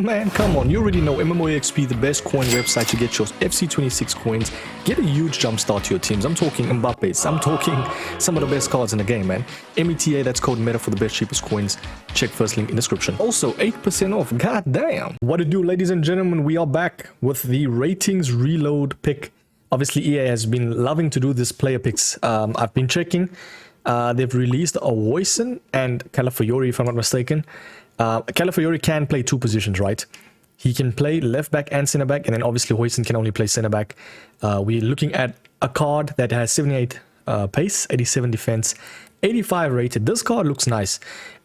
Man, come on, you already know MMOEXP, the best coin website to get your FC26 coins. Get a huge jump start to your teams. I'm talking Mbappe's, I'm talking some of the best cards in the game, man. META, that's code META for the best cheapest coins. Check first link in description. Also, 8% off, god damn. What to do, ladies and gentlemen, we are back with the ratings reload pick. Obviously, EA has been loving to do this player picks. I've been checking. They've released a Huijsen and Calafiori, if I'm not mistaken. Calafiori can play two positions, right? He can play left back and center back, and then obviously Huijsen can only play center back. We're looking at a card that has 78 pace, 87 defense, 85 rated. This card looks nice.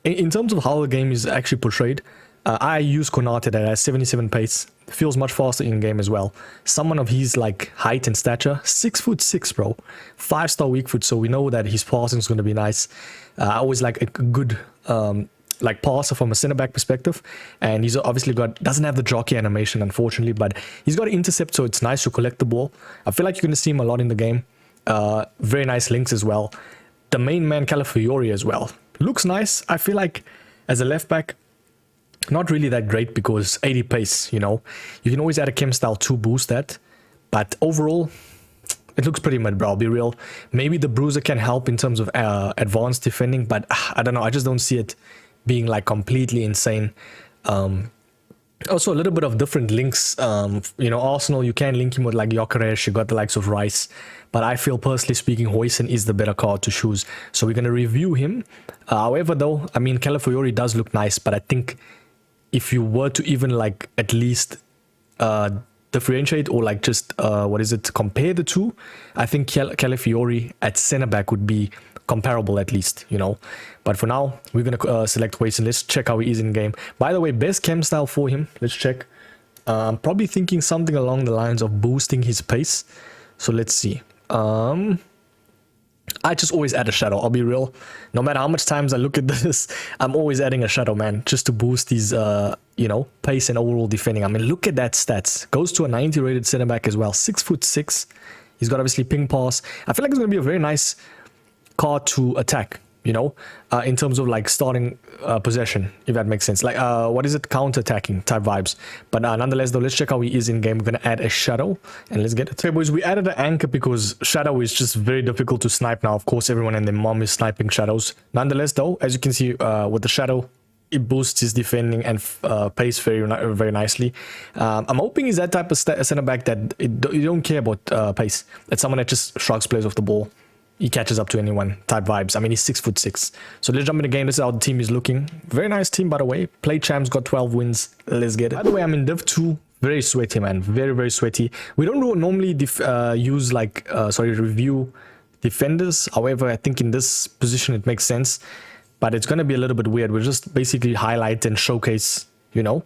In terms of how the game is actually portrayed, I use Konate that has 77 pace, feels much faster in game as well. Someone of his like height and stature, 6'6", bro, 5-star weak foot, so we know that his passing is going to be nice. I always like a good like passer from a center back perspective, and he's obviously doesn't have the jockey animation unfortunately, but he's got an intercept, so it's nice to collect the ball. I feel like you're going to see him a lot in the game. Very nice links as well. The main man Calafiori as well looks nice. I feel like as a left back, not really that great because 80 pace, you know, you can always add a chem style to boost that, but overall it looks pretty mid, bro. I'll be real. Maybe the bruiser can help in terms of advanced defending, but I don't know, I just don't see it being like completely insane. Also a little bit of different links. You know, Arsenal, you can link him with like Gyökeres, you got the likes of Rice, but I feel personally speaking Huijsen is the better card to choose, so we're going to review him. However though, I mean, Calafiori does look nice, but I think if you were to even like at least differentiate or like just compare the two, I think Calafiori at center back would be comparable at least, you know. But for now, we're gonna select Huijsen. Let's check how he is in game. By the way, best chem style for him, let's check. I'm probably thinking something along the lines of boosting his pace, so let's see. I just always add a shadow, I'll be real. No matter how much times I look at this, I'm always adding a shadow, man, just to boost his you know, pace and overall defending. I mean, look at that stats. Goes to a 90 rated center back as well, 6'6". He's got obviously ping pass. I feel like it's gonna be a very nice card to attack, you know, in terms of like starting possession, if that makes sense, like counter-attacking type vibes. But nonetheless though, let's check how he is in game. We're gonna add a shadow and let's get it. Okay boys, we added an anchor because shadow is just very difficult to snipe now. Of course everyone and their mom is sniping shadows. Nonetheless though, as you can see with the shadow, it boosts his defending and pace very nicely. I'm hoping he's that type of center back that you don't care about pace. It's someone that just shrugs plays off the ball. He catches up to anyone type vibes. I mean, he's 6'6". So let's jump in the game. This is how the team is looking. Very nice team, by the way. Play champs, got 12 wins. Let's get it. By the way, I'm in Div 2. Very sweaty, man. Very sweaty. We don't normally use like review defenders. However, I think in this position it makes sense, but it's gonna be a little bit weird. We'll just basically highlight and showcase, you know,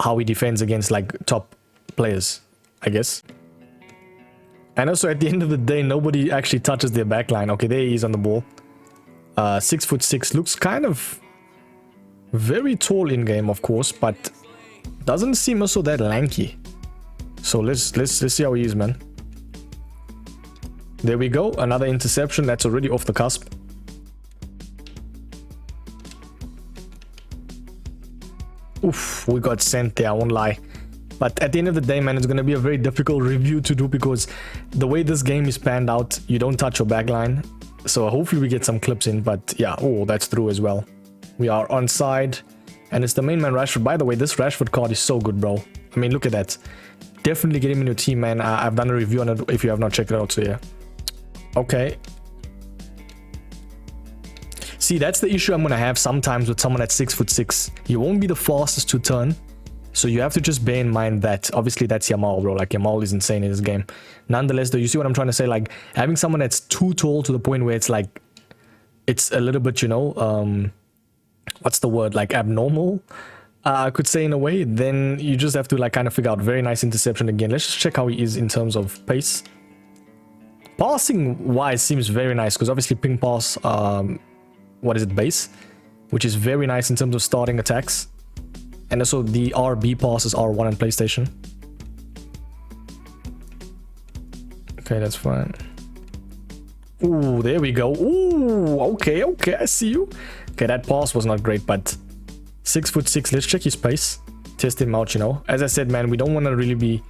how he defends against like top players, I guess. And also at the end of the day, nobody actually touches their backline. Okay, there he is on the ball. 6'6", looks kind of very tall in game, of course, but doesn't seem also that lanky. So let's see how he is, man. There we go, another interception. That's already off the cusp. Oof, we got sent there, I won't lie. But at the end of the day, man, it's going to be a very difficult review to do because the way this game is panned out, you don't touch your backline. So hopefully we get some clips in, but yeah, oh, that's through as well. We are on side, and it's the main man Rashford. By the way, this Rashford card is so good, bro. I mean, look at that. Definitely get him in your team, man. I've done a review on it if you have not checked it out, so yeah. Okay. See, that's the issue I'm going to have sometimes with someone that's 6'6". He won't be the fastest to turn. So you have to just bear in mind that obviously that's Yamal, bro. Like Yamal is insane in this game. Nonetheless, though, you see what I'm trying to say? Like having someone that's too tall to the point where it's like, it's a little bit, you know, what's the word? Like abnormal, I could say in a way. Then you just have to like kind of figure out. Very nice interception again. Let's just check how he is in terms of pace. Passing wise seems very nice because obviously ping pass, base, which is very nice in terms of starting attacks. And also the RB passes R1 on PlayStation. Okay, that's fine. Ooh, there we go. Ooh, okay, I see you. Okay, that pass was not great, but 6'6". Let's check his pace. test him out, you know. As I said, man, we don't want to really be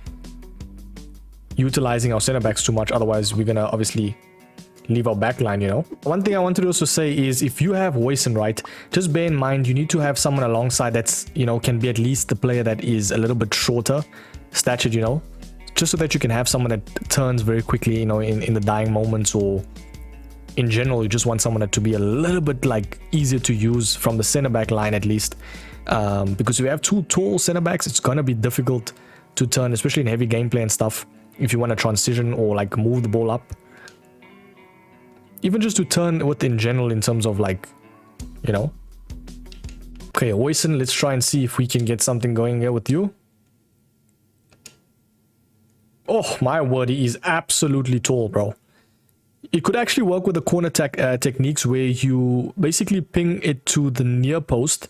utilizing our center backs too much. Otherwise, we're going to obviously leave our back line, you know. One thing I wanted to also say is if you have Huijsen, right, just bear in mind you need to have someone alongside that's, you know, can be at least the player that is a little bit shorter statured, you know, just so that you can have someone that turns very quickly, you know, in the dying moments, or in general you just want someone that to be a little bit like easier to use from the center back line at least, because if you have two tall center backs, it's gonna be difficult to turn, especially in heavy gameplay and stuff, if you want to transition or like move the ball up. Even just to turn with in general in terms of like, you know. Okay, Huijsen, let's try and see if we can get something going here with you. Oh, my word, he is absolutely tall, bro. It could actually work with the corner techniques where you basically ping it to the near post.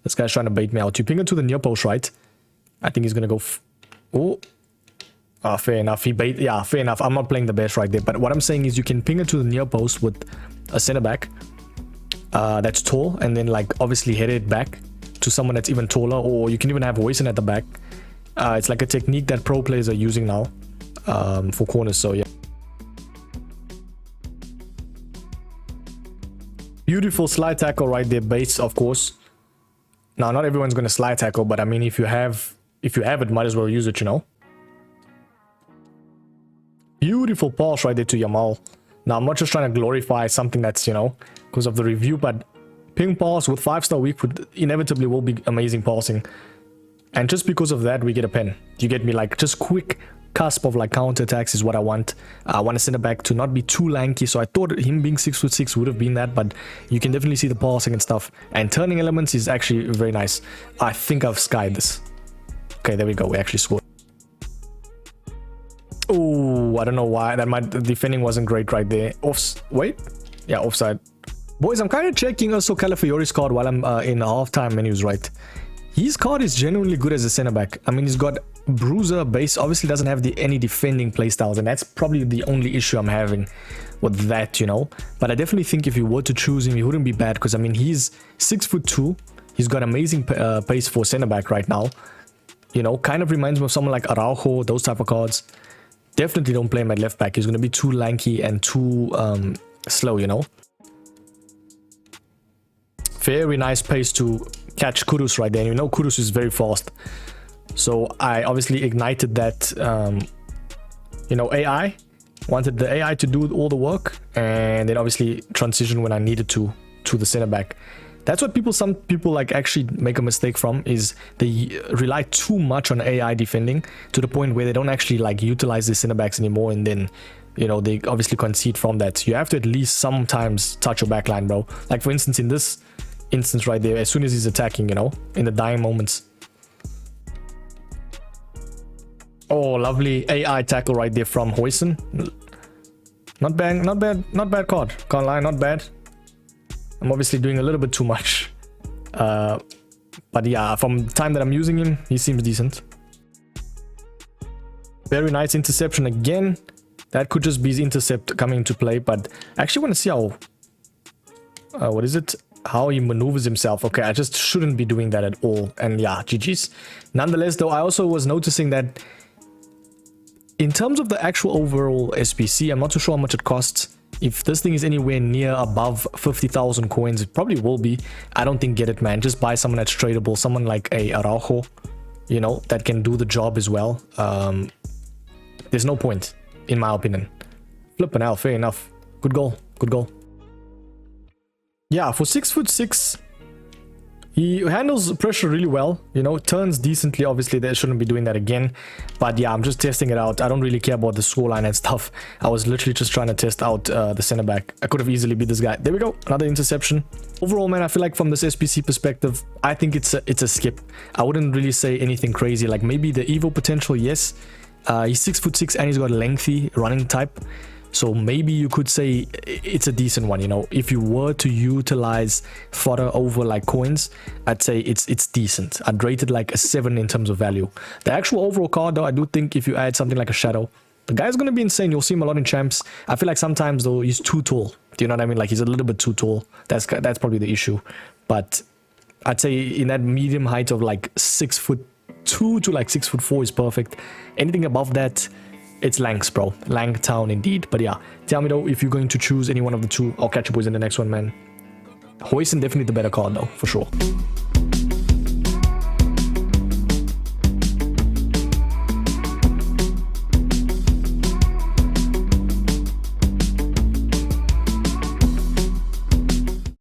This guy's trying to bait me out. You ping it to the near post, right? I think he's going to go... Oh. Fair enough. Yeah, fair enough. I'm not playing the best right there. But what I'm saying is you can ping it to the near post with a center back that's tall, and then like obviously head it back to someone that's even taller, or you can even have Huijsen at the back. It's like a technique that pro players are using now for corners. So yeah. Beautiful slide tackle right there, base, of course. Now, not everyone's going to slide tackle, but I mean, if you have it, might as well use it, you know. Beautiful pass right there to Yamal. Now, I'm not just trying to glorify something that's, you know, because of the review, but ping pass with 5-star weak would inevitably will be amazing passing. And just because of that, we get a pen. You get me? Like, just quick cusp of like counter attacks is what I want. I want a center back to not be too lanky, so I thought him being 6'6" would have been that, but you can definitely see the passing and stuff. And turning elements is actually very nice. I think I've skied this. Okay, there we go. We actually scored. Oh, I don't know why. The defending wasn't great right there. Wait. Yeah, offside. Boys, I'm kind of checking also Calafiori's card while I'm in halftime menus, right? His card is genuinely good as a center back. I mean, he's got bruiser base, obviously doesn't have any defending playstyles, and that's probably the only issue I'm having with that, you know. But I definitely think if you were to choose him, he wouldn't be bad, because I mean, he's 6'2". He's got amazing pace for center back right now. You know, kind of reminds me of someone like Araujo, those type of cards. Definitely don't play him at left back. He's going to be too lanky and too slow, you know. Very nice pace to catch Kudus right there. And you know Kudus is very fast. So I obviously ignited that, you know, AI. Wanted the AI to do all the work. And then obviously transition when I needed to the center back. That's what some people like actually make a mistake from, is they rely too much on AI defending to the point where they don't actually like utilize the center backs anymore, and then, you know, they obviously concede from that. You have to at least sometimes touch your back line, bro. Like for instance, in this instance right there, as soon as he's attacking, you know, in the dying moments. Oh, lovely AI tackle right there from Huijsen. Not bad, not bad, not bad card. Can't lie, not bad. I'm obviously doing a little bit too much. But yeah, from the time that I'm using him, he seems decent. Very nice interception again. That could just be his intercept coming into play, but I actually want to see how... what is it? How he maneuvers himself. Okay, I just shouldn't be doing that at all. And yeah, GG's. Nonetheless, though, I also was noticing that in terms of the actual overall SBC, I'm not too sure how much it costs. If this thing is anywhere near above 50,000 coins, it probably will be. I don't think get it, man. Just buy someone that's tradable. Someone like a Araujo, you know, that can do the job as well. There's no point, in my opinion. Flipping out, fair enough. Good goal, good goal. Yeah, for 6'6", he handles pressure really well, you know, turns decently. Obviously, they shouldn't be doing that again. But yeah, I'm just testing it out. I don't really care about the scoreline and stuff. I was literally just trying to test out the center back. I could have easily beat this guy. There we go, another interception. Overall, man, I feel like from this SBC perspective, I think it's a skip. I wouldn't really say anything crazy. Like maybe the Evo potential, yes. He's 6'6" and he's got a lengthy running type. So maybe you could say it's a decent one, you know. If you were to utilize fodder over like coins, I'd say it's decent. I'd rate it like a 7 in terms of value. The actual overall card, though, I do think if you add something like a shadow, the guy's going to be insane. You'll see him a lot in champs. I feel like sometimes, though, he's too tall. Do you know what I mean? Like, he's a little bit too tall. That's probably the issue. But I'd say in that medium height of like 6'2", 6'2" to like 6'4" is perfect. Anything above that, it's Lanks, bro. Lank Town indeed. But yeah, tell me though if you're going to choose any one of the two. I'll catch you boys in the next one, man. Huijsen definitely the better card though, for sure.